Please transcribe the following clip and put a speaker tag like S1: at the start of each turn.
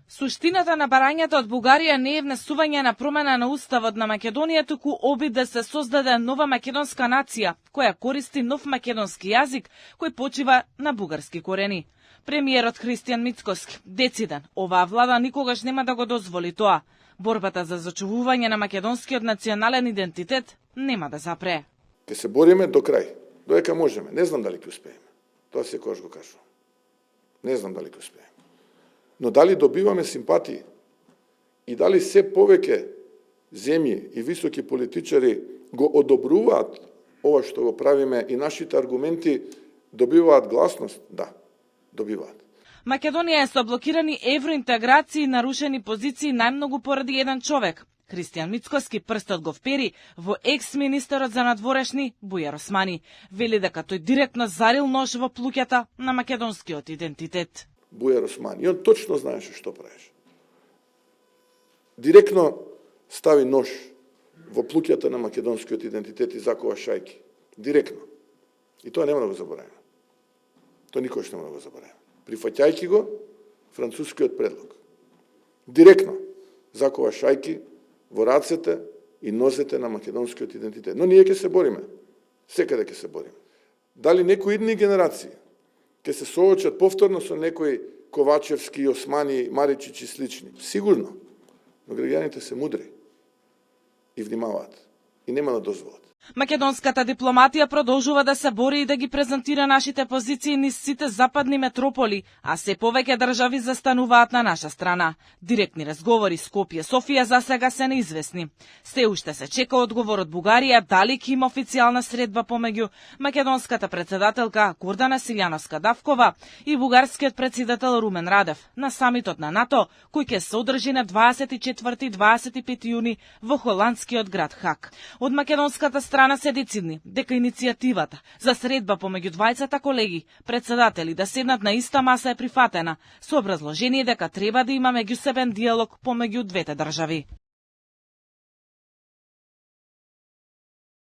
S1: Суштината на барањето од Бугарија не е внесување на промена на уставот на Македонија, туку обид да се создаде нова македонска нација, која користи нов македонски јазик, кој почива на бугарски корени. Премиерот Христијан Мицкоски дециден, оваа влада никогаш нема да го дозволи тоа. Борбата за зачувување на македонскиот национален идентитет нема да запре.
S2: Ке се бориме до крај, додека можеме. Не знам дали ќе успееме. Тоа секогаш го кажувам. Не знам дали ќе успееме. Но дали добиваме симпатии и дали се повеќе земји и високи политичари го одобруваат ова што го правиме и нашите аргументи добиваат гласност? Да, добиваат.
S1: Македонија е со блокирани евроинтеграции и нарушени позиции најмногу поради еден човек. Христијан Мицкоски прстот го впери во екс-министерот за надворешни Бујар Османи. Вели дека тој директно зарил нож во плуќата на македонскиот идентитет.
S2: Бујар Османи, и он точно знаеше што правеше. Директно стави нож во плуќата на македонскиот идентитет и закова шајки. Директно. И тоа нема да го забораваме. Тоа никош нема да го забораваме. Прифаќајќи го францускиот предлог. Директно закова шајки во рацете и нозете на македонскиот идентитет. Но ние ќе се бориме. Секаде ќе се бориме. Дали некои идни генерации ќе се соочат повторно со некои Ковачевски, Османи, Маричич и слични? Сигурно. Но граѓаните се мудри и внимаваат и нема да дозволат.
S1: Македонската дипломатија продолжува да се бори и да ги презентира нашите позиции низ сите западни метрополи, а се повеќе држави застануваат на наша страна. Директни разговори Скопје Софија за сега се неизвестни. Се уште се чека одговор од Бугарија дали ќе има официјална средба помеѓу македонската председателка Гордана Силјановска-Давкова и бугарскиот председател Румен Радев на самитот на НАТО, кој ќе се одржи на 24 и 25 јуни во холандскиот град Хаг. Од македонската страна се децидни дека иницијативата за средба помеѓу двајцата колеги, председатели да седнат на иста маса е прифатена, со образложение дека треба да има меѓусебен диалог помеѓу двете држави.